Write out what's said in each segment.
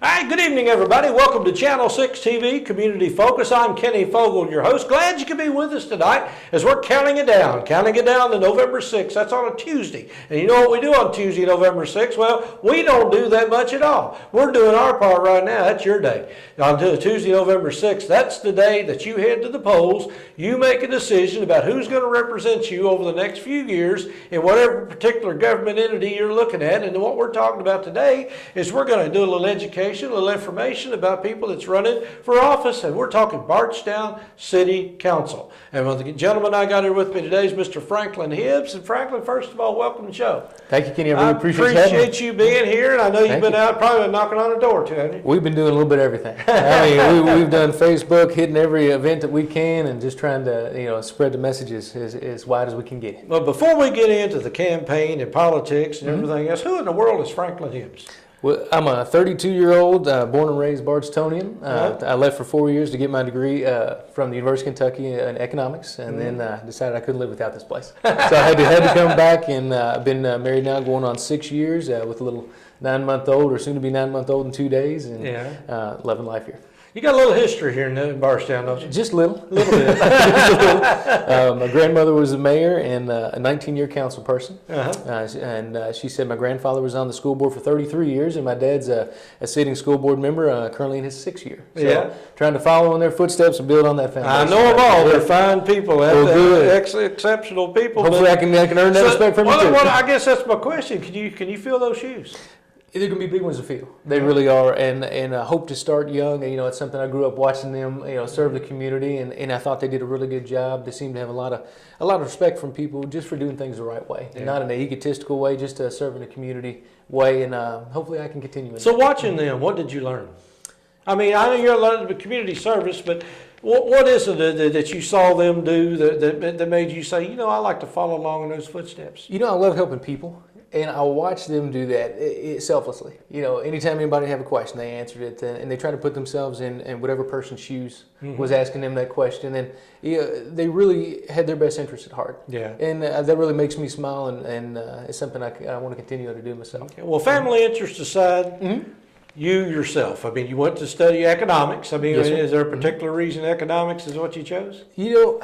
Hi, good evening, everybody. Welcome to Channel 6 TV Community Focus. I'm Kenny Fogle, your host. Glad you could be with us tonight as we're counting it down to November 6th. That's on a Tuesday. And you know what we do on Tuesday, November 6th? Well, we don't do that much at all. We're doing our part right now. That's your day. On Tuesday, November 6th, that's the day that you head to the polls. You make a decision about who's going to represent you over the next few years in whatever particular government entity you're looking at. And what we're talking about today is we're going to do a little education, a little information about people that's running for office, and we're talking Bardstown City Council. And the gentleman I got here with me today is Mr. Franklin Hibbs. And Franklin, first of all, welcome to the show. Thank you, Kenny. I really appreciate you being here, and I know you've been out, probably been knocking on the door too, haven't you? We've been doing a little bit of everything. I mean, we've done Facebook, hitting every event that we can, and just trying to, spread the messages as wide as we can get. Well, before we get into the campaign and politics and everything else, who in the world is Franklin Hibbs? Well, I'm a 32-year-old, born and raised Bardstonian. I left for 4 years to get my degree from the University of Kentucky in economics, and then decided I couldn't live without this place. So I had to come back, and I've been married now going on 6 years with a little 9-month-old, or soon to be 9-month-old in 2 days, and loving life here. You got a little history here in Bardstown, don't you? Just a little bit. My grandmother was a mayor and a 19-year council person. And she said my grandfather was on the school board for 33 years, and my dad's a sitting school board member, currently in his 6th year. So trying to follow in their footsteps and build on that foundation. I know them all. They're fine people. They're exceptional people. Hopefully I can earn that respect from you too. Well, I guess that's my question. Can you fill those shoes? They're going to be big ones to feel. They really are, and I hope to start young. It's something I grew up watching them, serve the community, and I thought they did a really good job. They seem to have a lot of respect from people just for doing things the right way, and not in an egotistical way, just serving the community way, and hopefully I can continue. So watching them, what did you learn? I mean, I know you're a lot of community service, but what is it that you saw them do that made you say, I like to follow along in those footsteps? I love helping people. And I watch them do that selflessly. Anytime anybody have a question, they answered it, and they try to put themselves in whatever person's shoes was asking them that question. And they really had their best interest at heart. Yeah. And that really makes me smile, and it's something I want to continue to do myself. Okay. Well, family interest aside, you yourself, I mean, you went to study economics. I mean, yes, is there a particular reason economics is what you chose? I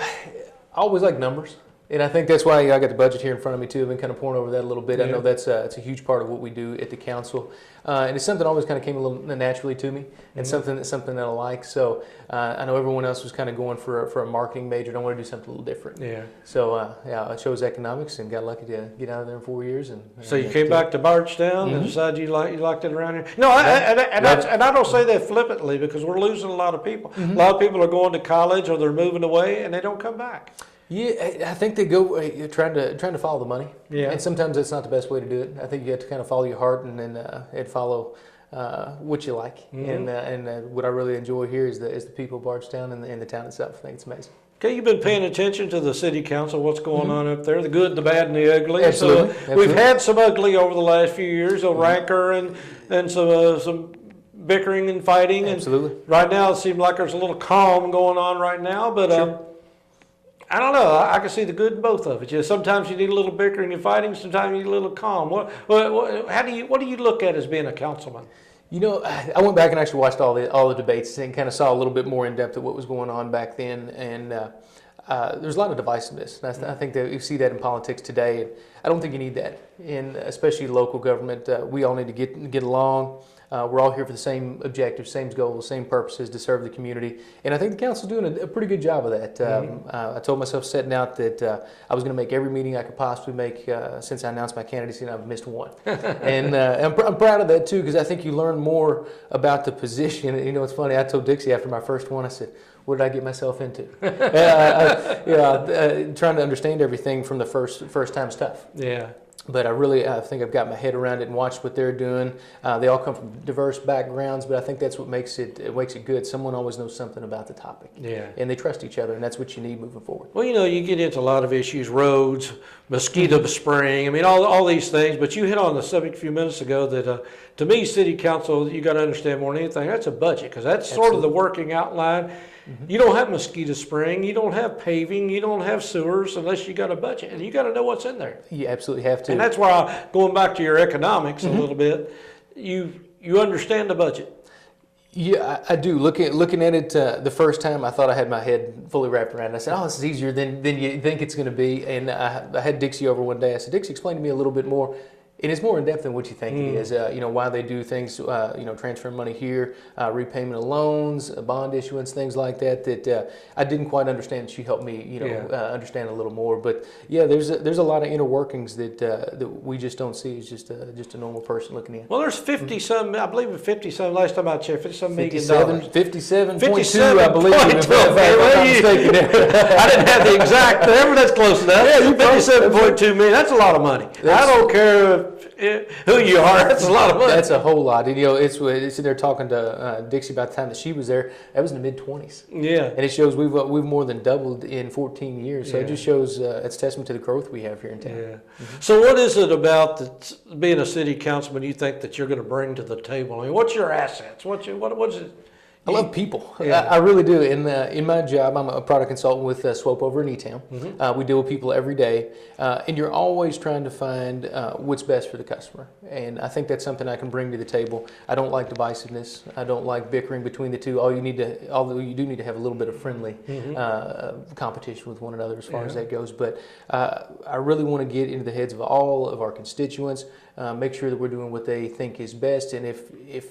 always like numbers. And I think that's why I got the budget here in front of me too. I've been kind of pouring over that a little bit. Yeah. I know it's a huge part of what we do at the council, and it's something that always kind of came a little naturally to me, and something that I like. So I know everyone else was kind of going for a marketing major. I want to do something a little different. Yeah. So I chose economics and got lucky to get out of there in 4 years. And so you came back to Bardstown and decided you liked it around here. No, and I don't say that flippantly because we're losing a lot of people. A lot of people are going to college or they're moving away and they don't come back. Yeah, I think they go trying to follow the money. Yeah, and sometimes that's not the best way to do it. I think you have to kind of follow your heart and follow what you like. And what I really enjoy here is the people of Bardstown and the town itself. I think it's amazing. Okay, you've been paying attention to the city council, what's going on up there, the good, the bad, and the ugly. Absolutely. So we've had some ugly over the last few years, a rancor and some bickering and fighting. Absolutely. And right now it seems like there's a little calm going on right now, but I don't know. I can see the good in both of it. Sometimes you need a little bickering and fighting. Sometimes you need a little calm. What do you look at as being a councilman? I went back and actually watched all the debates and kind of saw a little bit more in depth of what was going on back then. And there's a lot of divisiveness. And I think that you see that in politics today. And I don't think you need that, in especially local government. We all need to get along. We're all here for the same objectives, same goals, same purposes, to serve the community. And I think the council's doing a pretty good job of that. I told myself setting out that I was going to make every meeting I could possibly make since I announced my candidacy, and I've missed one. And I'm proud of that too, because I think you learn more about the position. It's funny, I told Dixie after my first one, I said, what did I get myself into? Trying to understand everything from the first time is tough. Yeah. But I think I've got my head around it and watched what they're doing. They all come from diverse backgrounds, but I think that's what makes it good. Someone always knows something about the topic. Yeah. And they trust each other, and that's what you need moving forward. Well, you get into a lot of issues, roads, mosquito spraying, I mean, all these things, but you hit on the subject a few minutes ago that to me, city council, you got to understand more than anything, that's a budget, because that's sort of the working outline. You don't have mosquito spraying, you don't have paving, you don't have sewers unless you got a budget, and you got to know what's in there. You absolutely have to. And that's why, going back to your economics a little bit, you understand the budget. Yeah, I do. Looking at it the first time, I thought I had my head fully wrapped around it. I said, "Oh, this is easier than you think it's going to be." And I had Dixie over one day. I said, "Dixie, explain to me a little bit more." And it's more in depth than what you think it is. Why they do things, transfer money here, repayment of loans, bond issuance, things like that. That I didn't quite understand. She helped me, understand a little more. But yeah, there's a lot of inner workings that we just don't see as just a normal person looking in. Well, there's 50 some. I believe it's 50 some. Last time I checked, $57 million. 57.2, I believe. If I'm not mistaken. I didn't have the exact number. That's close enough. Yeah, 57.2 million. That's a lot of money. I don't care who you are. That's a lot of money. That's a whole lot. And, it's they're talking to Dixie about the time that she was there. That was in the mid-20s. Yeah. And it shows we've more than doubled in 14 years. So it just shows it's testament to the growth we have here in town. Yeah. So what is it about being a city councilman you think that you're going to bring to the table? I mean, what's your assets? What's it? I love people. Yeah. I really do. In my job, I'm a product consultant with Swope over in E-Town. We deal with people every day, and you're always trying to find what's best for the customer. And I think that's something I can bring to the table. I don't like divisiveness. I don't like bickering between the two. Although you do need to have a little bit of friendly competition with one another as far as that goes. But I really want to get into the heads of all of our constituents. Make sure that we're doing what they think is best, and if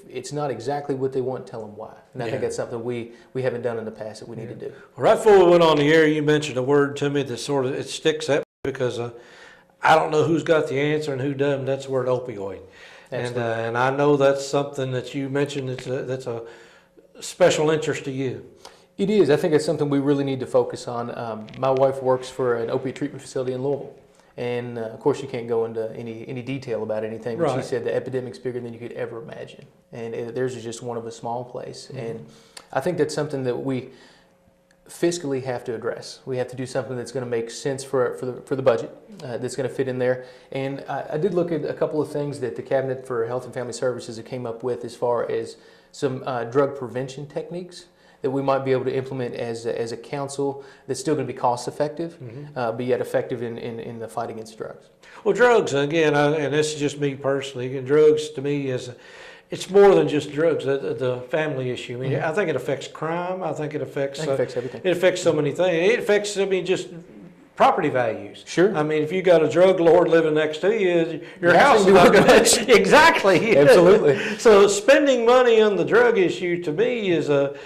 it's not exactly what they want, tell them why. And I think that's something we haven't done in the past that we need to do. Right before we went on the air, you mentioned a word to me that sort of it sticks at me because I don't know who's got the answer and who doesn't. That's the word opioid, and I know that's something that you mentioned that's a special interest to you. It is. I think it's something we really need to focus on. My wife works for an opiate treatment facility in Louisville. And of course, you can't go into any detail about anything, but she said the epidemic's bigger than you could ever imagine. And theirs is just one of a small place. And I think that's something that we fiscally have to address. We have to do something that's going to make sense for the budget, that's going to fit in there. And I did look at a couple of things that the Cabinet for Health and Family Services came up with as far as some drug prevention techniques that we might be able to implement as a council that's still going to be cost effective, but yet effective in the fight against drugs. Well, drugs, again, and this is just me personally, and drugs to me it's more than just drugs, the family issue. I mean, I think it affects crime. I think it affects everything. It affects so many things. It affects, just property values. Sure. I mean, if you got a drug lord living next to you, your house is not going to... Exactly. Absolutely. So spending money on the drug issue to me is a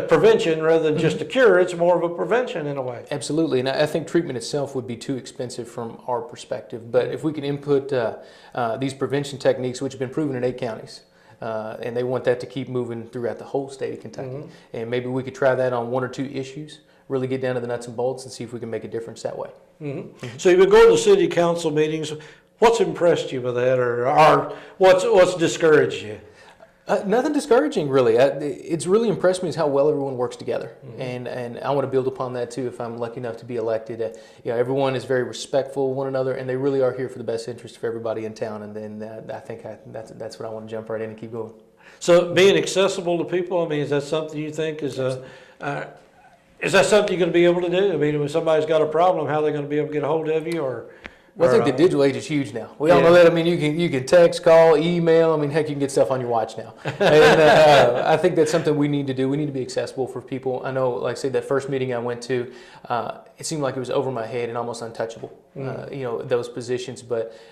prevention rather than just a cure. It's more of a prevention in a way. Absolutely, and I think treatment itself would be too expensive from our perspective. But if we can input these prevention techniques, which have been proven in 8 counties, and they want that to keep moving throughout the whole state of Kentucky, and maybe we could try that on 1 or 2 issues, really get down to the nuts and bolts and see if we can make a difference that way. So you've been going to city council meetings. What's impressed you with that, or what's discouraged you? Nothing discouraging, really. It's really impressed me is how well everyone works together, and I want to build upon that too. If I'm lucky enough to be elected, everyone is very respectful of one another, and they really are here for the best interest of everybody in town. And then I think that's what I want to jump right in and keep going. So being accessible to people, I mean, is that something you think is is that something you're going to be able to do? I mean, when somebody's got a problem, how are they going to be able to get a hold of you, or? Well, I think the digital age is huge now. We all know that. I mean, you can text, call, email. I mean, heck, you can get stuff on your watch now. And I think that's something we need to do. We need to be accessible for people. I know, like I say, that first meeting I went to, it seemed like it was over my head and almost untouchable. Those positions.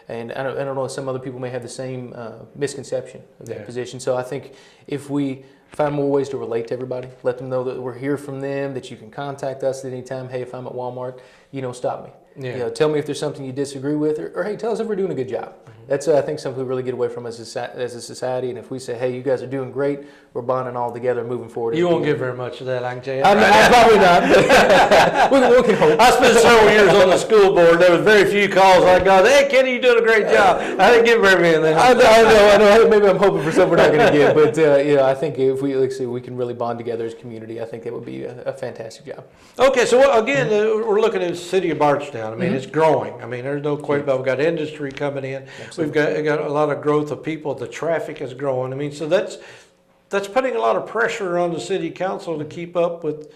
And I don't know. Some other people may have the same misconception of that position. So I think if we find more ways to relate to everybody, let them know that we're here from them, that you can contact us at any time. Hey, if I'm at Walmart, stop me. Tell me if there's something you disagree with, or hey, tell us if we're doing a good job. That's I think something we really get away from as a society. And if we say, hey, you guys are doing great, we're bonding all together, moving forward. You won't get very much of that, I can tell you. Probably not. we can hope. I spent several years on the school board. There was very few calls I got. Hey, Kenny, you're doing a great job. I didn't get very many of them. I know. Maybe I'm hoping for something we're not going to get. But I think if we can really bond together as a community, I think that would be a fantastic job. Okay, so again, we're looking at the city of Bardstown. I mean, it's growing. I mean, there's no question about it. We've got industry coming in. Absolutely. We've got a lot of growth of people. The traffic is growing. I mean, so that's putting a lot of pressure on the city council to keep up with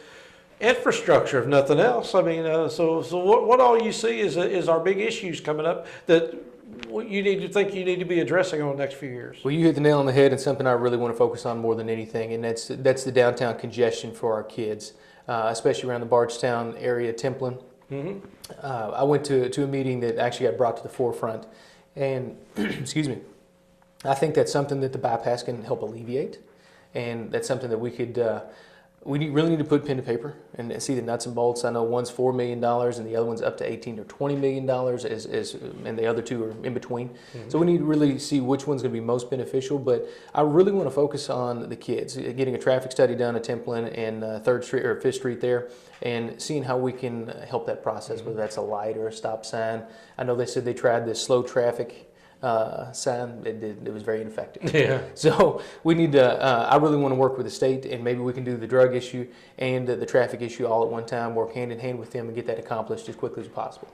infrastructure, if nothing else. I mean, so what all you see is our big issues coming up that you need to be addressing over the next few years? Well, you hit the nail on the head, and something I really want to focus on more than anything, and that's the downtown congestion for our kids, especially around the Bardstown area, Templin. I went to a meeting that actually got brought to the forefront, and excuse me, I think that's something that the bypass can help alleviate, and that's something that we could. Really need to put pen to paper and see the nuts and bolts. I know one's $4 million and the other one's up to $18 or $20 million, and the other two are in between. So we need to really see which one's going to be most beneficial. But I really want to focus on the kids, getting a traffic study done at Templin and 3rd Street or 5th Street there, and seeing how we can help that process, whether that's a light or a stop sign. I know they said they tried this slow traffic sign. It was very ineffective. Yeah. So we need to, I really want to work with the state, and maybe we can do the drug issue and the traffic issue all at one time, work hand in hand with them and get that accomplished as quickly as possible.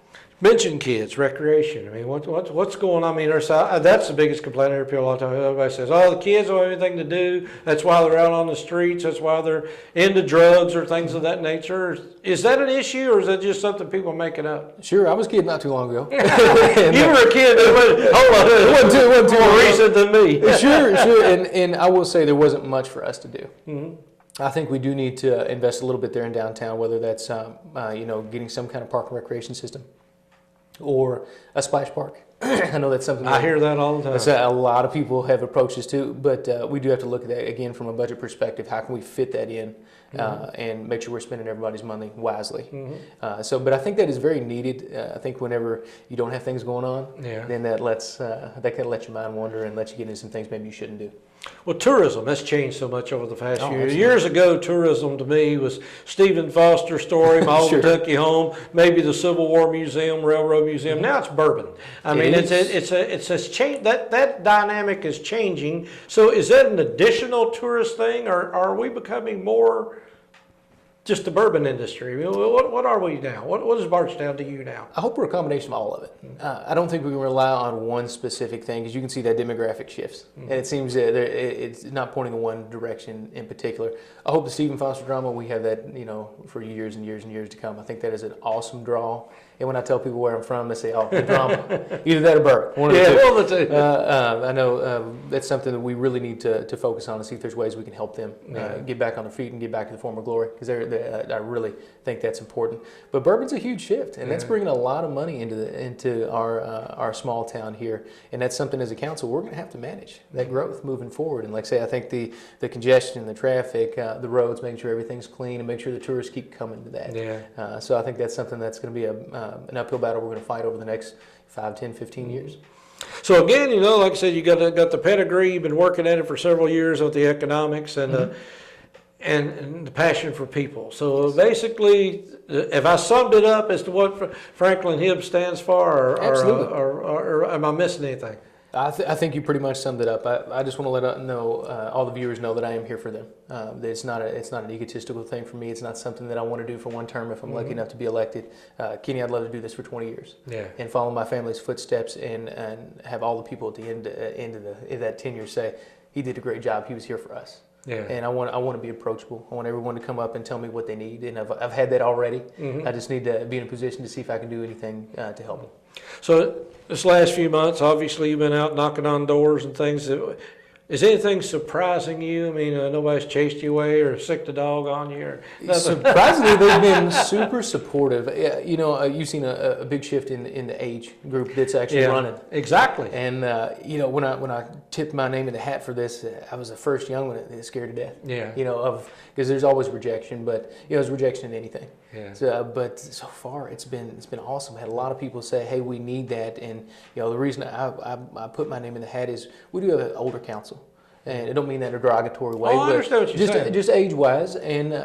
Mention kids, recreation. I mean, what's going on? I mean, that's the biggest complaint I hear people all the time. Everybody says, oh, the kids don't have anything to do. That's why they're out on the streets. That's why they're into drugs or things of that nature. Is that an issue, or is that just something people are making up? Sure, I was a kid not too long ago. You were a kid. It wasn't too more recent than me. Sure. And I will say there wasn't much for us to do. I think we do need to invest a little bit there in downtown, whether that's getting some kind of park and recreation system or a splash park. I know that's something I hear that all the time. A lot of people have approached us too, but we do have to look at that again from a budget perspective. How can we fit that in and make sure we're spending everybody's money wisely? But I think that is very needed. I think whenever you don't have things going on, then that kind of lets your mind wander and lets you get into some things maybe you shouldn't do. Well, tourism has changed so much over the past few years. Years ago, tourism to me was Stephen Foster's story, My Old Kentucky Home, maybe the Civil War Museum, Railroad Museum. Now it's bourbon. I mean, it's changed. That dynamic is changing. So is that an additional tourist thing, or are we becoming more just the bourbon industry? I mean, what are we now? What is Bardstown to you now? I hope we're a combination of all of it. I don't think we can rely on one specific thing, because you can see that demographic shifts. And it seems that it's not pointing in one direction in particular. I hope the Stephen Foster drama, we have that, for years and years and years to come. I think that is an awesome draw. And when I tell people where I'm from, they say, oh, the drama. Either that or bourbon. One of the two. I know that's something that we really need to focus on and see if there's ways we can help them get back on their feet and get back to the former glory, because I really think that's important. But bourbon's a huge shift, and that's bringing a lot of money into our small town here, and that's something as a council we're going to have to manage that growth moving forward. And like I say, I think the congestion, the traffic, the roads, making sure everything's clean, and make sure the tourists keep coming to that. So I think that's something that's going to be an uphill battle we're going to fight over the next 5, 10, 15 years. So again, like I said, you got the pedigree. You've been working at it for several years with the economics and and the passion for people. So basically, if I summed it up as to what Franklin Hibbs stands for, or am I missing anything? I think you pretty much summed it up. I just want to let all the viewers know that I am here for them. That it's not an egotistical thing for me. It's not something that I want to do for one term if I'm lucky enough to be elected. Kenny, I'd love to do this for 20 years. And follow my family's footsteps and have all the people at the end of that tenure say, he did a great job. He was here for us. And I want to be approachable. I want everyone to come up and tell me what they need, and I've had that already. I just need to be in a position to see if I can do anything to help them. So this last few months, obviously you've been out knocking on doors and things. Is anything surprising you? I mean, nobody's chased you away or sicked a dog on you? Or surprisingly, they've been super supportive. You've seen a big shift in the age group that's actually running. Exactly. And when I tipped my name in the hat for this, I was the first young one that scared to death. Because there's always rejection, but there's rejection in anything. But so far it's been awesome. I had a lot of people say, "Hey, we need that," and the reason I put my name in the hat is we do have an older council. And I don't mean that in a derogatory way, I understand what you're saying. Just age-wise. And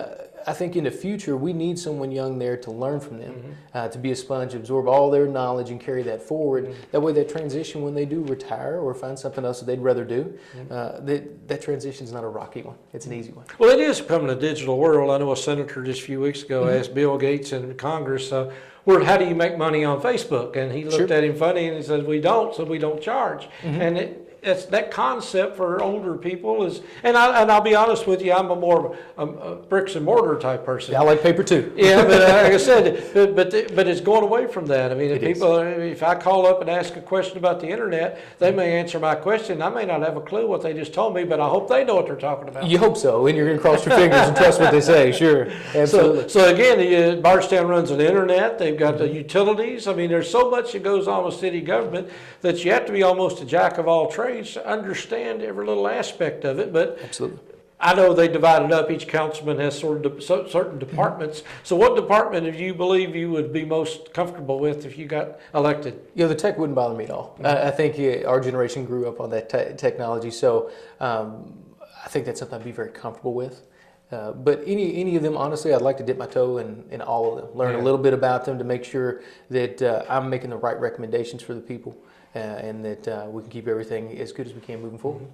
I think in the future, we need someone young there to learn from them, to be a sponge, absorb all their knowledge and carry that forward. That way that transition, when they do retire or find something else that they'd rather do, that transition is not a rocky one. It's an easy one. Well, it is becoming a digital world. I know a senator just a few weeks ago asked Bill Gates in Congress, how do you make money on Facebook? And he looked at him funny and he said, we don't, so we don't charge. And it's that concept for older people is, and I'll be honest with you, I'm a bricks and mortar type person. Yeah, I like paper too. Yeah, but like I said, but it's going away from that. I mean, if I call up and ask a question about the internet, they may answer my question. I may not have a clue what they just told me, but I hope they know what they're talking about. You hope so, and you're going to cross your fingers and trust what they say. Sure, absolutely. So again, Bardstown runs an internet. They've got the utilities. I mean, there's so much that goes on with city government that you have to be almost a jack of all trades to understand every little aspect of it. But Absolutely. I know they divided up. Each councilman has certain departments. So what department do you believe you would be most comfortable with if you got elected? The tech wouldn't bother me at all. I think our generation grew up on that technology, so I think that's something I'd be very comfortable with. But any of them, honestly, I'd like to dip my toe in all of them. Learn a little bit about them to make sure that I'm making the right recommendations for the people. And that we can keep everything as good as we can moving forward.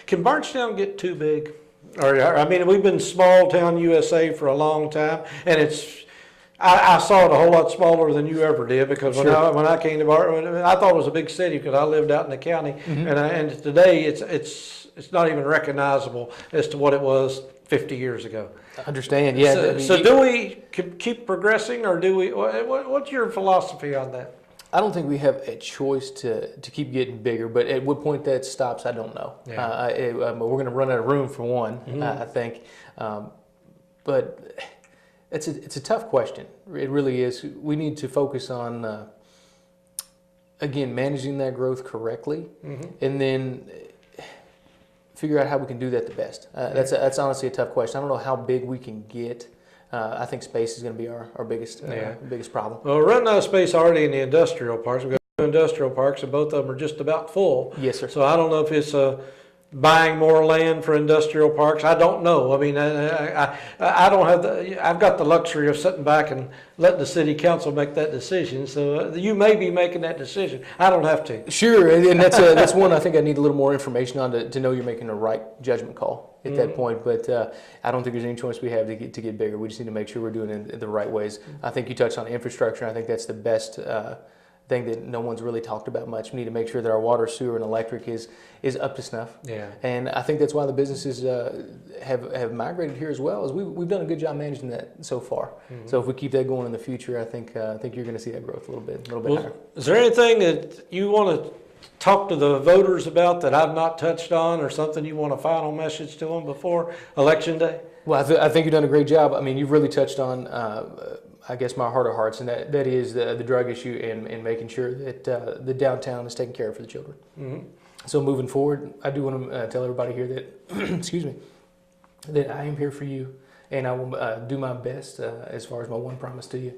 Can Bardstown get too big? I mean, we've been small town USA for a long time, and I saw it a whole lot smaller than you ever did, because when I came to Bardstown, I thought it was a big city because I lived out in the county, and today it's not even recognizable as to what it was 50 years ago. I understand, yeah. So do we keep progressing, or do we? What's your philosophy on that? I don't think we have a choice to keep getting bigger, but at what point that stops, I don't know. Yeah. We're going to run out of room for one, I think. But it's a tough question. It really is. We need to focus on, again, managing that growth correctly, and then figure out how we can do that the best. That's honestly a tough question. I don't know how big we can get. I think space is going to be our biggest problem. Well, we're running out of space already in the industrial parks. We've got 2 industrial parks, and both of them are just about full. Yes, sir. So I don't know if it's buying more land for industrial parks. I don't know. I mean, I don't have I've got the luxury of sitting back and letting the city council make that decision. So you may be making that decision. I don't have to. Sure, and that's one I think I need a little more information on to know you're making the right judgment call at that point. But I don't think there's any choice we have to get bigger. We just need to make sure we're doing it in the right ways. I think you touched on infrastructure. I think that's the best thing that no one's really talked about much. We need to make sure that our water, sewer, and electric is up to snuff. Yeah. And I think that's why the businesses have migrated here as well. As we've done a good job managing that so far. So if we keep that going in the future, I think you're going to see that growth a little bit higher. Is there anything that you want to talk to the voters about that I've not touched on, or something you want a final message to them before Election Day? Well, I think you've done a great job. I mean, you've really touched on I guess my heart of hearts, and that is the drug issue and making sure that the downtown is taken care of for the children. So moving forward, I do want to tell everybody here that, excuse me, that I am here for you, and I will do my best as far as my one promise to you,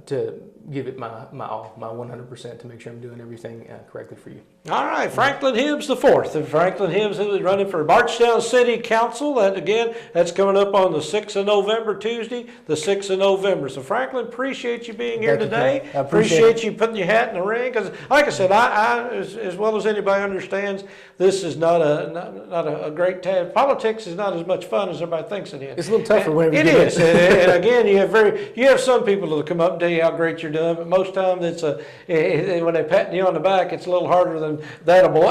to give it my all, my 100%, to make sure I'm doing everything correctly for you. All right, Franklin Hibbs the fourth. And Franklin Hibbs is running for Bardstown City Council. That's coming up on the 6th of November, Tuesday, the 6th of November. So Franklin, appreciate you being here today. I appreciate you putting your hat in the ring. Because like I said, I as well as anybody understands, this is not a great task. Politics is not as much fun as everybody thinks it is. It's a little tougher when it is. And again, you have some people that will come up and tell you how great you're doing, but most times when they pat you on the back, it's a little harder than edible.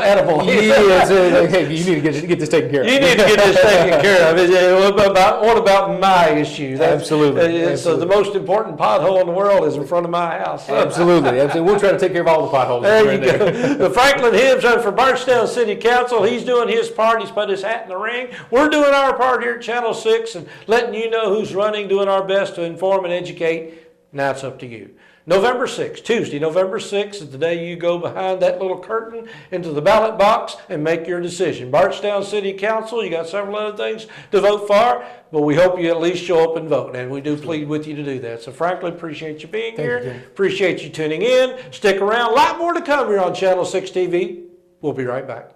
Yeah, hey, you need to get this taken care of. You need to get this taken care of. What about my issue? Absolutely. So the most important pothole in the world is in front of my house. Absolutely. We'll try to take care of all the potholes. There you go. The Franklin Hibbs running for Bardstown City Council. He's doing his part. He's put his hat in the ring. We're doing our part here at Channel 6 and letting you know who's running, doing our best to inform and educate. Now it's up to you. November 6th, Tuesday, November 6th is the day you go behind that little curtain into the ballot box and make your decision. Bardstown City Council, you got several other things to vote for, but we hope you at least show up and vote, and we do plead with you to do that. So Franklin, appreciate you being here. Appreciate you tuning in. Stick around. A lot more to come here on Channel 6 TV. We'll be right back.